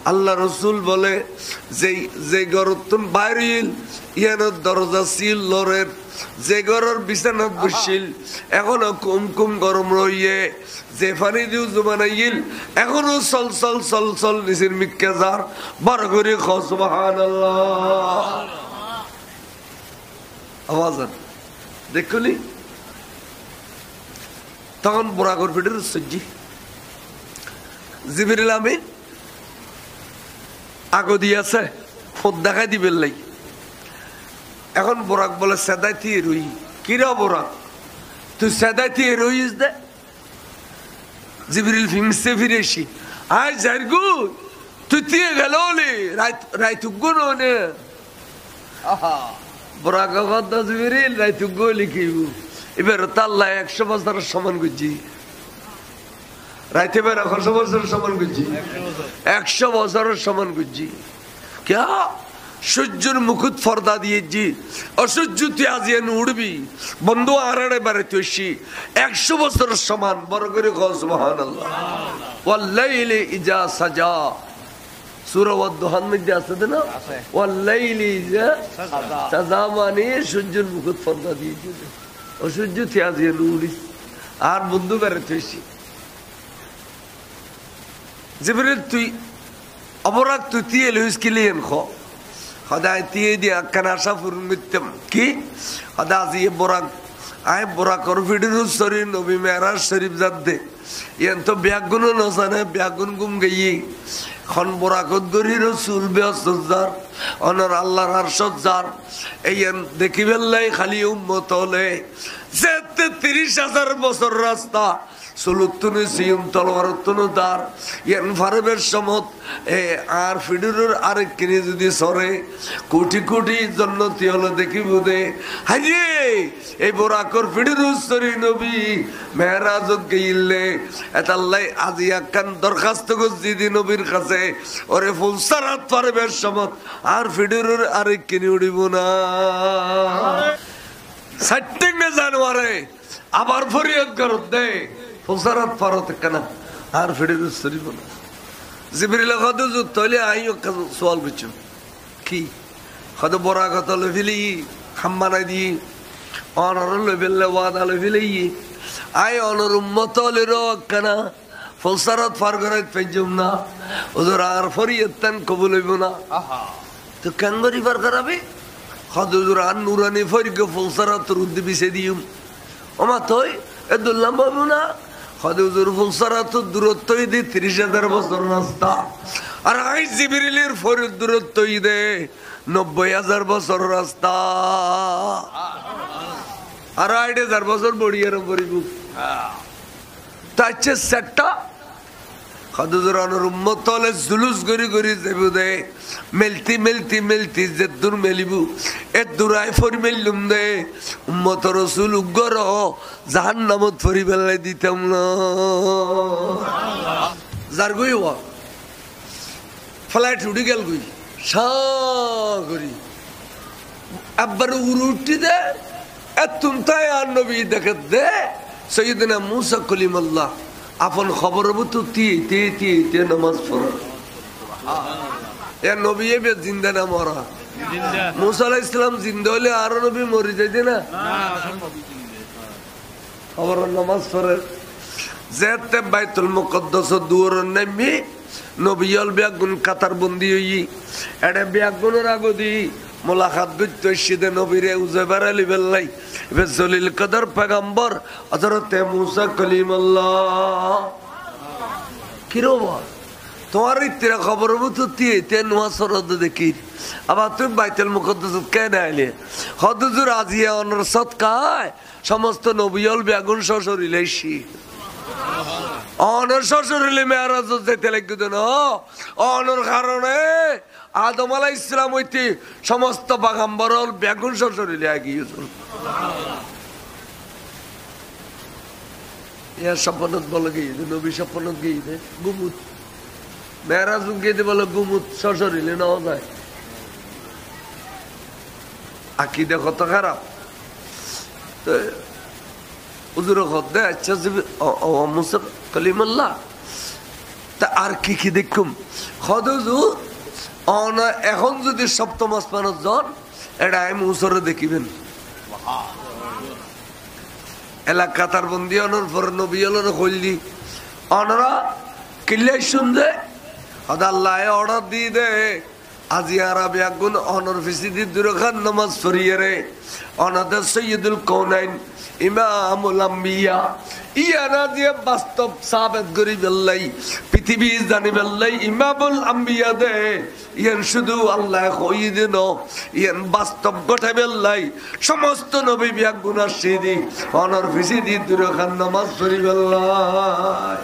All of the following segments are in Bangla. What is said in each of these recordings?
আল্লাহ রসুল বলে যে গরতুন বাইরিল ইয়ানোর দরজা ছিল লরের যে গরর বিছানাত বসিল এখনো কুম কুম গরম রইয়ে যে পানি দিও জুবানাইল এখনো চল চল চল চল নিচের মিক্কে যার বড় করে খ সুবহানাল্লাহ আওয়াজ দেখলি তখন বুরাকর ফিটের সজ্জি জিবরিল আমিন আগো দিয়েছে ফোন দেখাই দিবেন লাই এখন বোরাক বলে সেদাইতি রই কিরা বোরাক তুই সেদাইতি রইস দে জিবরিল ফিমসে ফিরেছি আয় জারগু তুই দিয়ে গেল রাইতুগুন নে বোরাক কথা জিবরিল রাইতুগো লিখিব এবার তাল্লা 100 বছরের সমান গুজি রাইতে বেড়া 100 বছরের সমান গুজি 100 বছরের সমান গুজি क्या সূর্যের মুকুট ফর্দা দিয়েছি অসূর্য তুই আজিয়ে উড়বি বন্ধু আড়াড়ে বারে তুই 100 বছরের সমান বড় করে কও সুবহানাল্লাহ ওয়াল্লাইলি ইজা সাজা সূরা ওয়াদ-দুহার মধ্যে আছে না ওয়াল্লাইলি ইজা সাজা মানে সূর্যের মুকুট ফর্দা দিয়েছি অসূর্য তুই আজিয়ে উড়িস আর বন্ধু বারে তুই জিবরিল তুই অপরাধ তুই তিয়ে লইস কিলিয়েন খ হদায় তিয়ে দিয়া কানাসা ফুরুন মিত্যম কি হদা আজি বরাক আয় বরাকর ভিডির শরীর নবী মেরাজ শরীফ যাদে ইয়ান তো ব্যাগুন নসানে ব্যাগুন গুম গই খন বরাকত গরি রাসূল বেসজার অনর আল্লাহর আরশত জার এইয়ান দেখিবেলাই খালি উম্মত হলে যে 30000 বছর রাস্তা সুলুতুনে সিয়ম তলোয়ারতুনে দার ইয়ান ফারবের সমত আর ফিডুরের আরেক কিনে যদি সরে কোটি কোটি জান্নাতি হলো দেখিব দে হাইরে এই বরাকর ফিডুরুস সরি নবী মেরাজত গইলে এতাল্লাই আজি একখান দরখাস্ত গজি নবীর কাছে ওরে ফুলসারাত ফারবের সমত আর ফিডুরের আরেক কিনে উড়িব না সাইটিং নে জানোয়ারে আবার ফরিয়াদ করত দে ফুলসারাত ফারত কেনা আর ফিডুরুস সরি বনা জিবরিল কত তলে আইও সওয়াল বুঝছো কি কত বড় কথা লইলি খাম্বানাই দি অনর লইবেলে ওয়াদা লইলি আই অনর উম্মত লইরো কেনা ফুলসারাত ফার করে পেজুম না ওদের আর ফরিয়াদান কবুল হইব না তো কাঙ্গরি ফার করাবে কত আর নুরানি ফরিকে ফুলসারাত রুদ বিছে দিউম ওমা তুই এদুল্লাহ বাবু না হযরত ফুলসারাত দূরত্ব দি 30000 বছর রাস্তা আর আই জিবরিলের ফরিদ দূরত্ব দে 90000 বছর রাস্তা আর 8000 বছর বড়িয়ার পরিবু তাইছে সেটটা হযরত উম্মত হলে জুলুস গরি গরি যাবো দে মেলতি মেলতি মেলতি যে দূর মেলিবু এ দূরাই ফরি মেললুম দে উম্মত রাসূল উগ্র জাহান্নামত ফরি বেলাই দিতাম না যার গই ওয়া ফ্লাইট উড়ি গেল গই সাগরি আবার উড়ুটি দে এতুম তাই আর নবী দেখে দে সাইয়েদনা মুসা কলিমুল্লাহ আপন খবর বুতু তি নামাজ পড়া এ নবী এবে জিন্দা না মরা জিন্দা মুসা আলাইহিস সালাম জিন্দা হলে আর নবী মরি যাইতে না খবর নামাজ পড়ে যেতে বাইতুল মুকদ্দাস দুয়ার নামি নবীল বেগুন কাতার বন্দি হই এডে বেগুনের আগদি মোলাকাত গইতে সিদে নবীরে উজবার আলী বেল্লাই এবে জলিল কদর পয়গম্বর হযরত মুসা কলিমুল্লাহ কিরো তোমার ইত্তিরা খবর মতো তে নোয়াসরদ দেখি আবার তুমি বাইতুল মুকদ্দাস কেন আইলে হযরত আজিয়া অনর সদকায় সমস্ত নবীল বেগুন শশরিলেছি অনর শশরিলে মেরাজ যেতে লাগিত না অনর কারণে আদম আলাইহিস সালাম হইতে সমস্ত পয়গম্বর বেগুন শশরিলে আগিয়েছে ইয়া সপনত বলে গিয়ে নবী সপনত গিয়ে গুমুত মেরাজ গিয়ে বলে গুমুত শশরিলে না যায় আকীদা কত খারাপ তো হুজুর খোদে আচ্ছা মুসা কলিমুল্লাহ তা আর কি কি দেখুম খদজু এখন যদি সপ্তম আসমানত জন এটা আমি উসরে দেখিবেন এলাকা তার বন্দি অনর পর নবী অলর হইলি অনরা কিল্লাই শুনছে আল্লাহ অর্ডার দিয়ে দে আজি আরবি আগুন অনর ফিসিদি দুরখান নামাজ পড়িয়ে রে অনাদের সৈয়দুল কৌনাইন ইমামুল আম্বিয়া ইয়ানা দিয়ে বাস্তব সাবেত করি বেল্লাই পৃথিবী জানি বেল্লাই ইমামুল আম্বিয়া দে ইয়ান শুধু আল্লাহ কই দিন ইয়ান বাস্তব গঠে বেল্লাই সমস্ত নবী বিয়া গুনার সিদি অনর ফিসিদি দুরখান নামাজ পড়ি বেল্লাই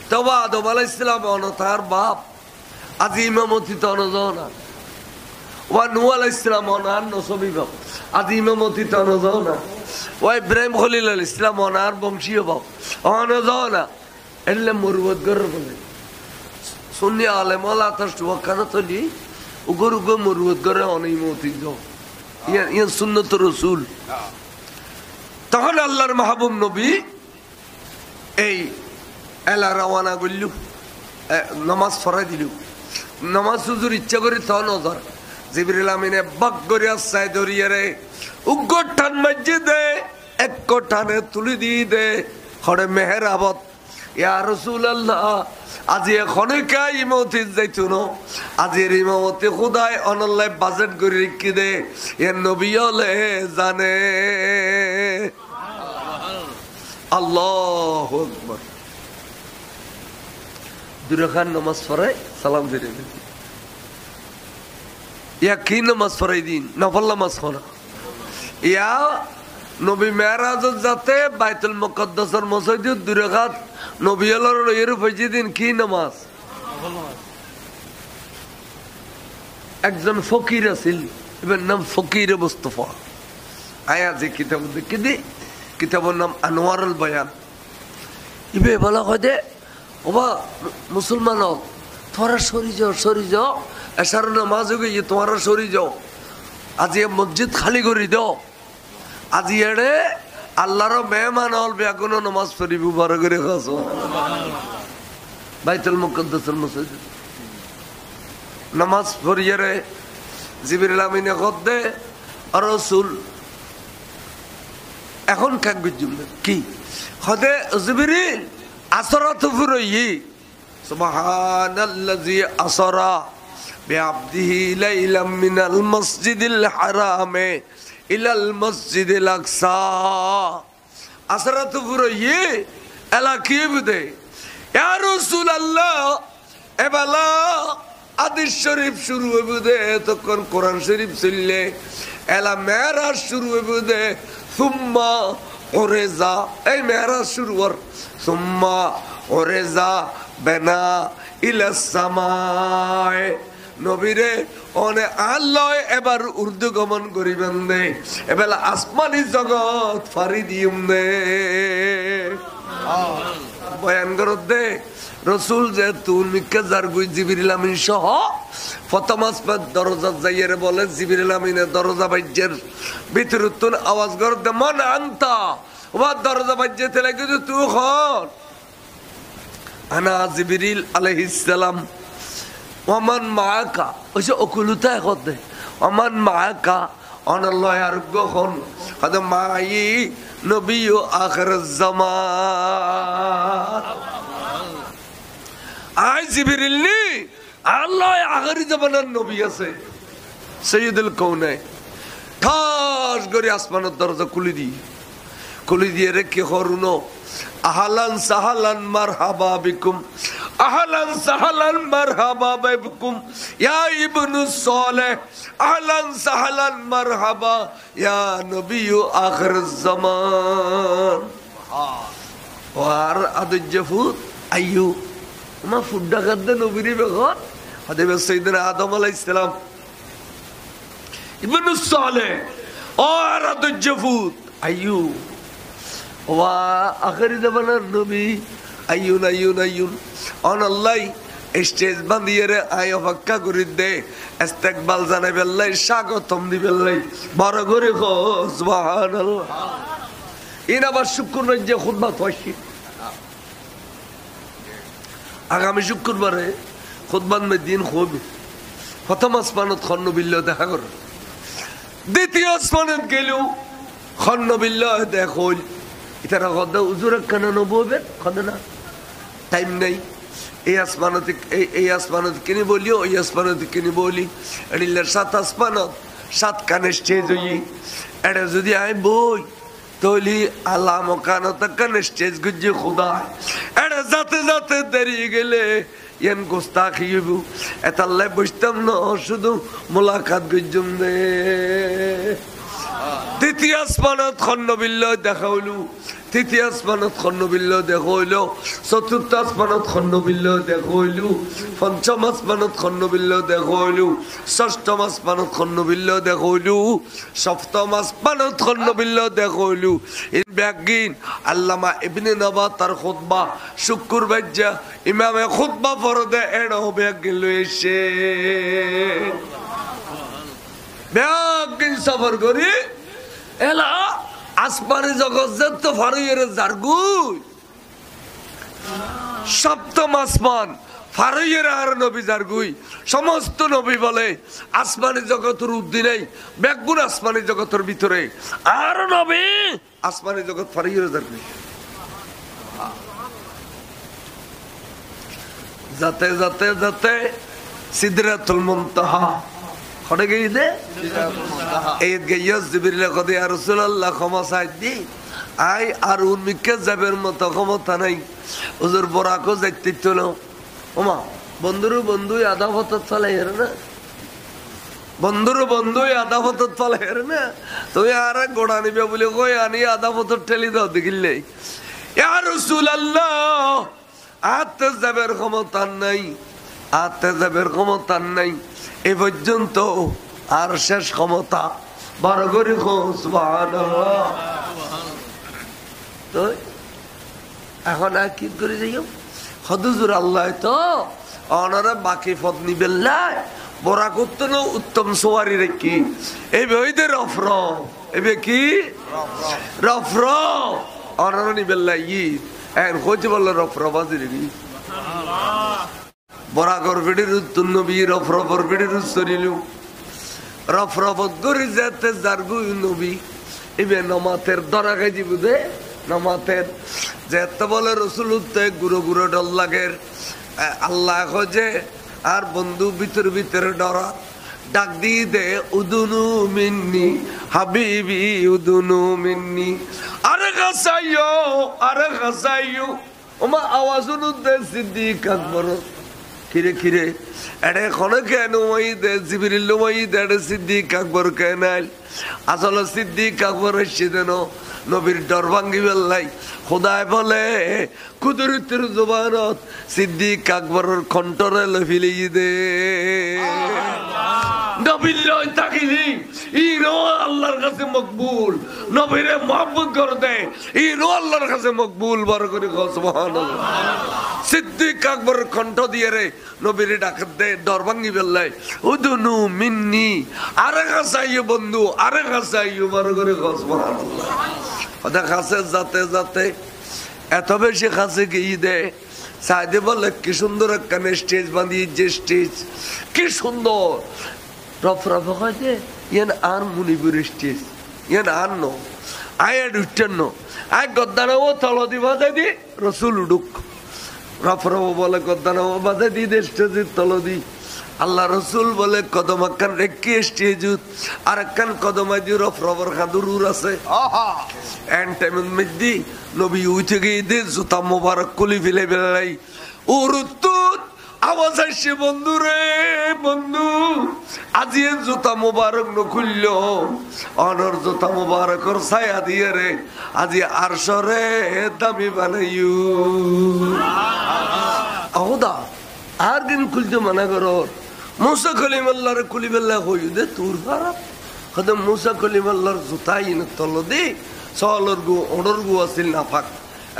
তবে আদম আলাইহিস সালাম অনতার বাপ আজি ইমামতি তো অনজনা ওয়া নূহ আলাইহিস সালাম অনার নসবী বাপ আজি ইমামতি তো অনজনা ওয়া ইব্রাহিম খলিল আলাইহিস সালাম অনার বংশীয় বাপ অনজনা এলে মুরবত গর বলে সুন্নি আলেম ওয়ালা তার ওয়াকানা তলি উগর উগর মুরবত গরে অনিমতি যাও ইয়া সুন্নাত রাসূল তখন আল্লাহর মাহবুব নবী এই এলা রওনা করলু নামাজ পড়াই দিল নামাজ হুজুর ইচ্ছা করে ত নজর জিবরিল আমিনে বাক করে আসায় ধরিয়ে রে উগ্র টান মাঝে দে এক টানে তুলি দিয়ে দে হরে মেহেরাবত ইয়া রাসূলুল্লাহ আজি এখনে কাই ইমামতি যাইতো না আজির ইমামতি খুদাই অনল্লাহ বাজেট করে রেখে দে এ নবী হলে জানে আল্লাহু আকবার দুরখান নামাজ পড়ে সালাম ফিরে ইয়া কি নামাজ পড়াই দিন নফল নামাজ পড়া ইয়া নবী মেরাজত যাতে বাইতুল মুকদ্দাসের মসজিদে দুরখাত নবী আল্লাহর এর ফজি দিন কি নামাজ একজন ফকির আছিল এর নাম ফকির মুস্তাফা আয়া যে কিতাব দেখি দি কিতাবের নাম আনোয়ারুল বয়ান ইবে বলা হয় দে ওবা মুসলমান তোরা সরি যাও এসার নামাজ গিয়ে তোমরা সরি যাও আজি মসজিদ খালি করে দাও আজি এড়ে আল্লাহর মেহমান হল বেগুন নামাজ পড়িব বড় করে খাস বাইতুল মুকদ্দাসের মসজিদ নামাজ পড়িয়ে রে জিবরিল আমিনে কদে আর রাসূল এখন কাক বুঝুম কি খদে জিবরিল আসরাত ফুরই সুবহানাল্লাযী আসরা বিআবদিহি লাইলাম মিনাল মসজিদিল হারামে ইলাল মসজিদিল আকসা আসরাত ফুরই এলা কি বুদে ইয়া রাসূলুল্লাহ এবালা হাদিস শরীফ শুরু হইবুদে তখন কোরআন শরীফ চললে এলা মেরাজ শুরু হইবুদে সুম্মা ওরেজা এই মেরাজ শুরু হর সুম্মা ওরেজা বেনা ইলাস সামায়ে নবীরে ওনে আল্লাহ এবার উর্দু গমন করিবেন দে এবেলা আসমানি জগৎ ফারি দিউম দে বয়ান করত দে রসুল যে তুমি কেজার গুই জিবরিল আমিন সহ প্রথম আসমান দরজা যাইয়ে বলে জিবরিল আমিনের দরজা বাইজের ভিতরে তুন আওয়াজ করতে মন আনতা ওয়া দরজা বাইজে তেলে কিন্তু তুই হন আনা জিবরিল আলাইহিস সালাম ওমান মাআকা ওসে অকুলতা করতে ওমান মাআকা অনাল্লাহ আরোগ্য হন হযরত মাই নবী আখির জামান আই জিবরিল নি আল্লাহ আখির জামানের নবী আছে সাইয়্যিদুল কাউনাইন ঠাস করে আসমানের দরজা খুলে দিয়ে রেখে হরুনো আহলান সাহলান মারহাবা বিকুম আহলান সাহলান মারহাবা বিকুম ইয়া ইবনু সালেহ আহলান সাহলান মারহাবা ইয়া নবী আখির জামান ওয়ার আদজফুত আইয়ু মা ফুড্ডা গদ্দে নবীর বেগত হযরত সাইয়েদনা আদম আলাইহিস সালাম ইবনু সালেহ ওয়ার আদজফুত আইয়ু ওয়া আখির জামানার নবী আইয়ুন আইয়ুন আইয়ুন অনাল্লাহ স্টেজ বান্ধিয়ে রে আয় অপেক্ষা করি দে ইস্তেকবাল জানাবেল্লাই স্বাগতম দিবেল্লাই বড় করে কো সুবহানাল্লাহ ইন আবার শুক্র যে খুতবা হইছে আগামী শুক্রবারে খুতবান দিন হবে প্রথম আসমানত খন্নবিল্লাহ দেখা কর দ্বিতীয় আসমানত গেলেও খন্নবিল্লাহ দেখল এটা কথা উজুর কেন নববেন কথা না টাইম নেই এই আসমানত কিনে বলি ওই আসমানত কিনে বলি এডিলের 7 আসমানত 7 কানে স্টেজ হই এটা যদি আই বই তলি আল্লাহ মকানত কানে স্টেজ গুজি খুদা এটা যাতে যাতে দেরি গেলে ইয়ান গোস্তাখি হইব এতাল্লাই বসতাম না শুধু মোলাকাত গুজুম দে তৃতীয় আসমানত খন্নবিল্লাহ দেখা হইল তৃতীয় আসমানত খন্নবিল্লাহ দেখা হইল চতুর্থ আসমানত খন্নবিল্লাহ দেখা হইল পঞ্চম আসমানত খন্নবিল্লাহ দেখা হইল ষষ্ঠম আসমানত খন্নবিল্লাহ দেখা হইল সপ্তম আসমানত খন্নবিল্লাহ দেখা হইল ইন ব্যাগিন আল্লামা ইবনে নবা তার খুতবা শুক্রবার যা ইমামে খুতবা ফরদে এড়ো ব্যাগিন লইছে ব্যাগিন সফর করি এলা আসমানি জগৎ যত ফারুয়ের জারগুই সপ্তম আসমান ফারুয়ের আর নবী জারগুই সমস্ত নবী বলে আসমানি জগতের উদ্দিনেই ব্যাগুন আসমানি জগতের ভিতরে আর নবী আসমানি জগৎ ফারুয়ের জারগুই যাতে যাতে যাতে সিদরাতুল মুনতাহা খড়ে গিয়ে দে এই গিয়াস জিবরিল কদে আর রাসূলুল্লাহ ক্ষমা চাইদি আই আর উন্মিকে যাবের মতো ক্ষমতা নাই হুজুর বরাকো যাইতে চলো ওমা বন্ধুরু বন্ধু আধা পথ চলে হের না বন্ধুরু বন্ধু আধা পথ চলে হের না তুই আর গোড়া নিবে বলে কই আনি আধা পথ ঠেলি দাও দেখিলে ইয়া রাসূলুল্লাহ আতে যাবের ক্ষমতা নাই আতে যাবের ক্ষমতা নাই এ পর্যন্ত আর শেষ ক্ষমতা বড় করে সুবহানাল্লাহ তো এখন আর কি করে যাইও হদুজুর আল্লাহ তো অনারা বাকি পথ নিবেন না বড়া করতে না উত্তম সোয়ারি রেখি এই বইতে রফর এবে কি রফর অনারা নিবেন না ই এখন হইতে বললো রফর বাজি রেখি বরাগর ভিডির উত্তর নবী রফরফর ভিডির উত্তরিলু রফরফত করে যেতে জারগুই নবী এবে নমাতের দরা খাইছি বুঝে নমাতের যেতে বলে রসুল উত্তে গুরু গুরু ডর লাগের আল্লাহ খোঁজে আর বন্ধু ভিতরে ডরা ডাক দিয়ে দে উদুনু মিন্নি হাবিবি উদুনু মিন্নি আরে গাছাইও ওমা আওয়াজ উদ্দে সিদ্দিক আকবর কিরে কিরে এডে খনে কেন ওই দে জিবরিল ওই দে সিদ্দিক আকবর কেন আসলে সিদ্দিক আকবর এসে দেন নবীর ডর ভাঙ্গি বেল্লাই খোদায় বলে কুদরতের জবানত সিদ্দিক আকবরের কণ্ঠরে লফিলি দে নবীর লয় তাকিলি ইরো আল্লাহর কাছে মকবুল নবীরে মহব্বত করে দে ইরো আল্লাহর কাছে মকবুল বড় করে সুবহানাল্লাহ সিদ্দিক আকবর কণ্ঠ দিয়ে রে নবীরে ডাক দে ডর ভাঙ্গি বেল্লাই উদুনু মিন্নি আরে কাছাইও বন্ধু আরে কাছাইও বড় করে সুবহানাল্লাহ ওদের কাছে যাতে যাতে এত বেশি কাছে গিয়ে দে সাইদে বলে কি সুন্দর একখানে স্টেজ বাঁধিয়ে যে স্টেজ কি সুন্দর রফরফ হয়েছে ইয়ান আর মুনিপুর স্টেজ ইয়ান আর ন আয় উঠছেন ন আয় গদ্দানাও তল দি বাজাই দি রসুল উডুক রফরফ বলে গদ্দানাও বাজাই দি স্টেজের তল দি আল্লাহ রসুল বলে কদম একখান রেখে স্টেজ আর একখান কদম আজ রফরফর খাদুর আছে এন্ড টাইমের মধ্যে নবী উঠে গিয়ে দে জুতা মোবারক কুলি ফেলে বেলাই উরুতুত আওয়াজ আসছে বন্ধু রে বন্ধু আজি জুতা মোবারক নখুলল অনর জুতা মোবারকর ছায়া দিয়ে রে আজি আরশরে দামি বানাইও আহদা আর দিন খুলতে মানা করো মুসা কলিমাল্লাহর কুলি বেল্লা হই দে তোর খারাপ হয়তো মুসা কলিমাল্লাহর জুতাই না তল দে চলর গু অডর গু আছিল নাফাক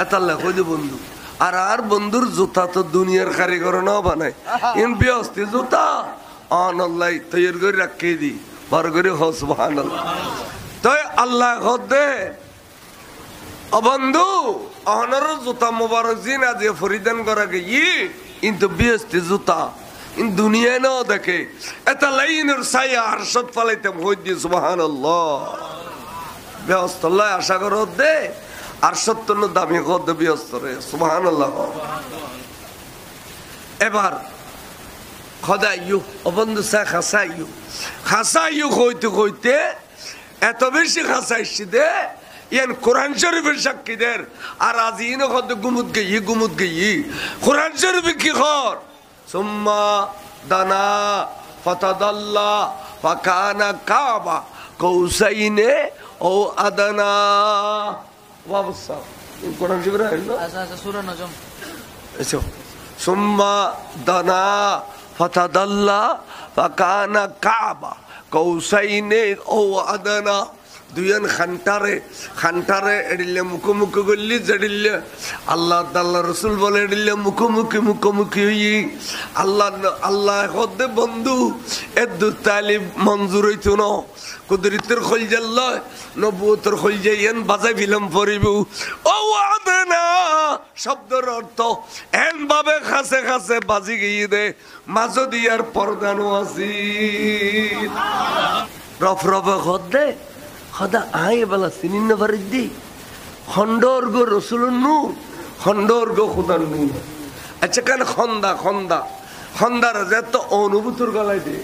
এতাল্লা হই দে বন্ধু আর বন্ধুর জুতা তো দুনিয়ার কারিগর না বানায় ইন বিয়স্তি জুতা আনাল্লাহ তৈর করে রাখে দি বড় করে সুবহানাল্লাহ তাই আল্লাহ হদে বন্ধু অনর জুতা মোবারক জিন আজ ফরিদান করা গিয়ে কিন্তু বিয়স্তি জুতা ইন দুনিয়ায় নাও দেখে এটা লাইনের ছায়া আরশত ফালাইতাম হই দিয়ে সুবহানাল্লাহ ব্যবস্থাল্লাহ আশা করো দে আরশত তো দামি কদ ব্যস্তরে সুবহানাল্লাহ এবার খদাইয়ু অবন্ধু সা খাসাইয়ু হইতে হইতে এত বেশি খাসাইছি দে ইয়ান কোরআন শরীফের সাক্ষীদের আর আজ ইন কদ গুমুত গই কোরআন শরীফে কি খর সুম্মা দানা ফাতাদাল্লা ফাকানা কাবা কৌসাইনে ও আদানা ওয়াবসা কোরআন শরীফে আছে আচ্ছা সূরা নজম এসো সুম্মা দানা ফাতাদাল্লা ফাকানা কাবা কৌসাইনে ও আদানা দুইজন খান্টারে এডিলে মুখোমুখি করলি জেডিলে আল্লাহ আল্লাহ রসুল বলে এডিলে মুখোমুখি হই আল্লাহ হদে বন্ধু এর দু তালিব মঞ্জুর হইতো ন কুদরিতের খোল জাল্ল নবুয়তের খোল যাইয়েন বাজাই ফিলাম পড়িব ও আদনা শব্দের অর্থ এন ভাবে খাসে খাসে বাজি গিয়ে দে মাঝো দিয়ার পর্দানো আসি রফ রফে খদ দে খদা আয় বেলা সিনিন্ন বারিদ্দি খন্ডর্গ রসুলুন নূর খন্ডর্গ খুদার নূর আচ্ছা কেন খন্দা রাজা তো অনুভূতির গলায় দে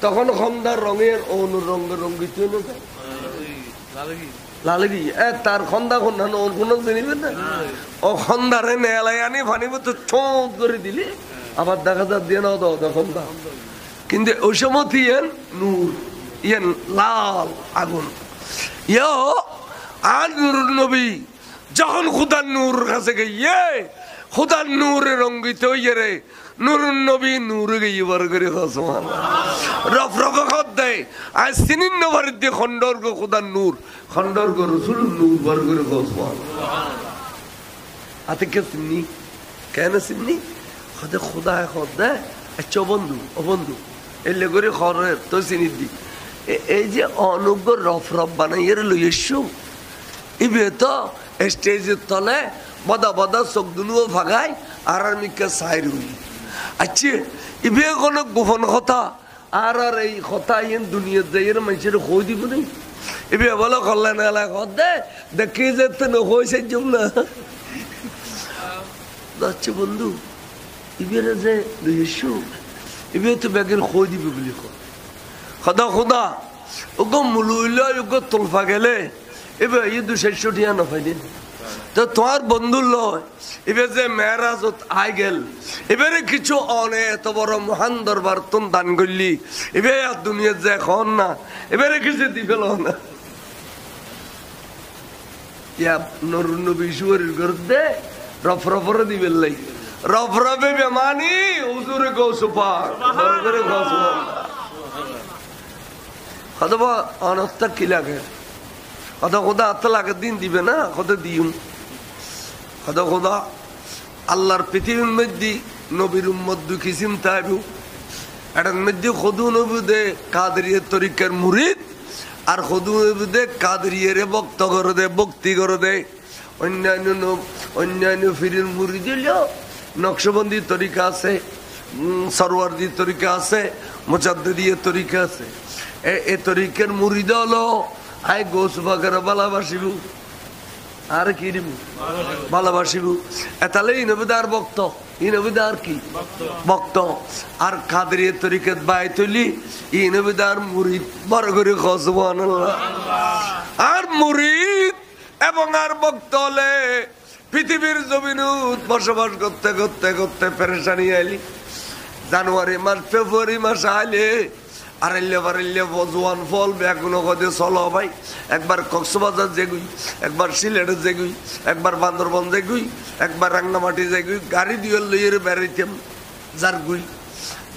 তখন খন্দার রঙের রঙ্গিত লালগি তার খন্দা কোন চিনিবেন না ও খন্দারে নেলাই আনি ফানিব তো ছোট করে দিলে আবার দেখা যা দিয়ে নাও দাও খন্দা কিন্তু ওই সময় ইয়েন নূর ইয়েন লাল আগুন আর নুরুল নবী যখন খুদার নূর কাছে গিয়ে খুদার নূরে রঙ্গিত হইয়ে রে নুরুল নবী নূরে গিয়ে বার করে খাসমান রফ খদ দেয় আর সিনিন্ন বাড়ির দিয়ে খন্ডর্গ খুদার নূর খন্ডর্গ রসুল নূর বার করে খাসমান আতে কে সিন্নি কেন সিন্নি খদে খুদা খদ দেয় আচ্ছা বন্ধু এলে করে খরে তো চিনি দি এই যে অনুজ্ঞ রফ বানাইয়ের লইয়েছু ইবে তো স্টেজের তলে বদা চোখ দুনুও ভাগাই আর মিকা সাইর হই আচ্ছা ইবে কোনো গোপন কথা আর এই কথা ইন দুনিয়ার যাইয়ের মানুষের কই দিব নি ইবে বলো কল্যাণ এলাকা দে দেখি যেতে না হয়েছে জম না যাচ্ছে বন্ধু ইবের যে লইয়েছু ইবে তো ব্যাগের কই দিবে বলি খোদা ওগো মুলুইলা ওগো তোলফা গেলে এবার এই 260 টিয়া না পাইদিন তো তোমার বন্ধু লয় এবার যে মেরাজত আই গেল এবারে কিছু অনে এত বড় মহান দরবার তুম দান করলি এবার আর দুনিয়ার যে এখন না এবারে কিছু দিবে না ইয়া নুরুন নবী সুরের গর্দে রফরে দিবেন লাই রফরবে বেমানি হুজুরে গৌসুফা দরবারে গৌসুফা খদবা অনস্তা কি লাগে খোদা আত্মা লাগে দিন দিবে না খোদা দিম খোদা আল্লাহর পৃথিবীর মধ্যে নবীর উম্মত দুঃখী চিন্তা আইব এটার মধ্যে খদু নবী দে কাদরিয়ার তরিকার মুরিদ আর খদু নবী দে কাদরিয়ার ভক্তি করে দে অন্যান্য ফিরির মুরিদ হইলেও নকশবন্দি তরিকা আছে সরওয়ারদি তরিকা আছে মুজাদ্দিদির তরিকা আছে এ তরিকার মুরিদ হলো আই গোস বাগার ভালোবাসিব আর কি দিব ভালোবাসিব এতালে ইনবিদার ভক্ত ইনবিদার কি ভক্ত আর কাদরিয়ার তরিকাত বাই তুলি ইনবিদার মুরিদ বড় করে সুবহানাল্লাহ আর মুরিদ এবং আর ভক্ত হলে পৃথিবীর জমিনত বসবাস করতে করতে করতে পেরেশানি আইলি জানুয়ারি মাস ফেব্রুয়ারি মাস আইলে আড়াইলে জোয়ান ফল ব্যাগুলো কদে চলো ভাই একবার কক্সবাজার যেগুই একবার সিলেটে যেগুই একবার বান্দরবন যেগুই একবার রাঙ্গামাটি যেগুই গাড়ি দিয়ে লইয়ে বেড়াইতাম যার গুই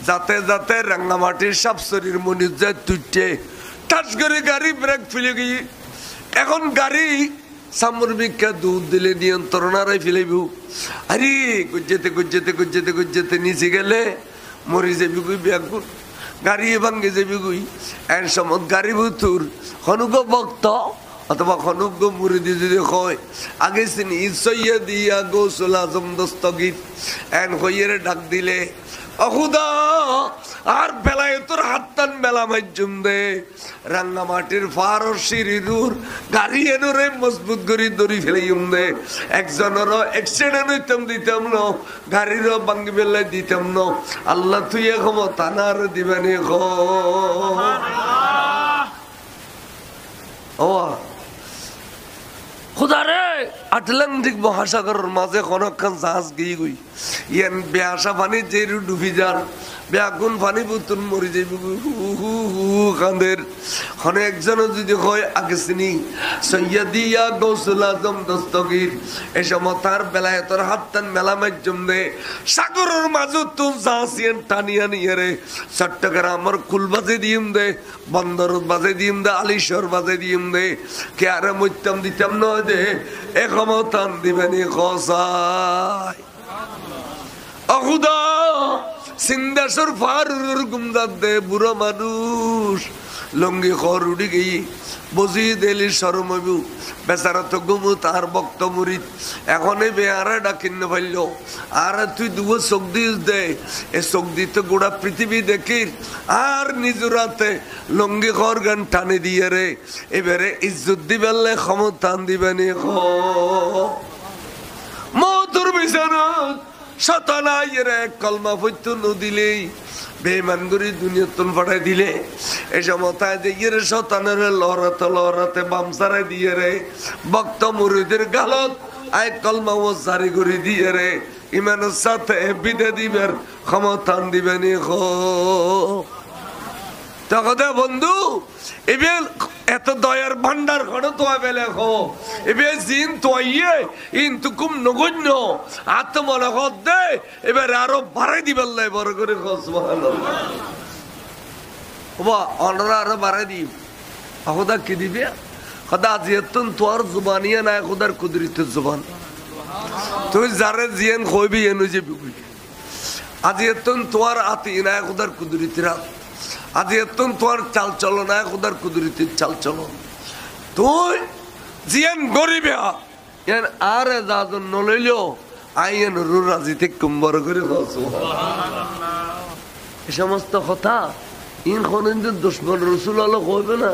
যাতে যাতে রাঙ্গামাটির সাপসরির মনির যায় তুইটে টাচ করে গাড়ি ব্রেক ফেলে গিয়ে এখন গাড়ি সামর বিক্ষা দুধ দিলে নিয়ন্ত্রণ আরাই ফেলাইব আরে গুজ্জেতে নিচে গেলে মরি যাবি গুই ব্যাগুর গাড়ি ভাঙ্গে যাবি গুই এর সময় গাড়ি ভুতুর হনুক ভক্ত অথবা খনজ্ঞ মুরিদি যদি কয় আগে চিনি সৈয়দি ইয়া গৌসুল আজম দস্তগীর এন কইয়ের ডাক দিলে অহুদা আর বেলায় তোর হাতটান বেলা মাইজুম দে রাঙ্গা মাটির ফার সিরিরুর গাড়ি এনুরে মজবুত করি দড়ি ফেলাইম দে একজনেরও অ্যাক্সিডেন্ট হইতাম দিতাম ন গাড়িরও ভাঙ্গি বেলায় দিতাম ন আল্লাহ তুই এখম তানার দিবানি খ ও খুদারে আটলান্টিক মহাসাগরের মাঝে কোনখান জাহাজ গিয়ে গই ইয়ান বেয়াসা পানি যে ডুবি যান বেগুন পানি বুতুন মরি যাইব কাঁদের খনে একজন যদি হয় আগে চিনি সৈয়দি ইয়া গৌসুল আজম দস্তগীর এই সময় তার বেলায় তোর হাত টান মেলা মাধ্যম দে সাগরের মাঝে তুম জাহাজিয়ান টানিয়া নিয়ে রে চট্টগ্রামের কুল বাজে দিম দে বন্দর বাজে দিম দে আলিশর বাজে দিম দে কে আরে মইতাম দিতাম নয় দে এ ক্ষমতান দিবেনি খসাই অহুদা সিন্দাসর ফারুর গুমদাদ দে বুড়ো মানুষ লঙ্গি খর উড়ি গেই বজি দেলি সরমবু বেচারা তো গুমু তার বক্ত মুরিদ এখন এই বেয়ারা ডাকিন ফেলল আর তুই দুবো চোখ দিস দে এ চোখ দিতে গোড়া পৃথিবী দেখি আর নিজুরাতে লঙ্গি খর গান টানে দিয়ে রে এবারে ইজ্জত দিবেলে ক্ষমতান দিবেনি খ মধুর বিছানত শতানাই রে কলমা ফৈত্য নদিলেই বেমান করে দুনিয়া তুন ফাটাই দিলে এই সময় যে ইয়ে শতানের লড়াতে বামসারাই দিয়ে রে ভক্ত মুরিদের গালত আয় কলমা ও জারি করে দিয়ে রে ইমানের সাথে বিদে দিবের ক্ষমতান দিবেনি তখন বন্ধু এবার এত দয়ার ভান্ডার ঘরে তো বেলে খো এবার জিন তো কিন্তু খুব নগণ্য আত্মমনে হত দে এবার আরো বাড়াই দিবার লাই বড় করে অনরা আরো বাড়াই দিব খোদা কি দিবে খোদা জিয়তন তোর জুবানিয়া নাই খোদার কুদরত জুবান তুই যারে জিয়ান কইবি এনু যে বিবি আজি এতন তোর আতি নাই খোদার কুদরত রাত আজ এত তোর চাল চলো না খুদার কুদরতির চাল চলো তুই জিয়ান গরিবে আর যাজন নলইলেও আইন রু রাজিতে কুম্বর করে এই সমস্ত কথা ইন কোনদিন দুশ্মন রসুল হলো কইবে না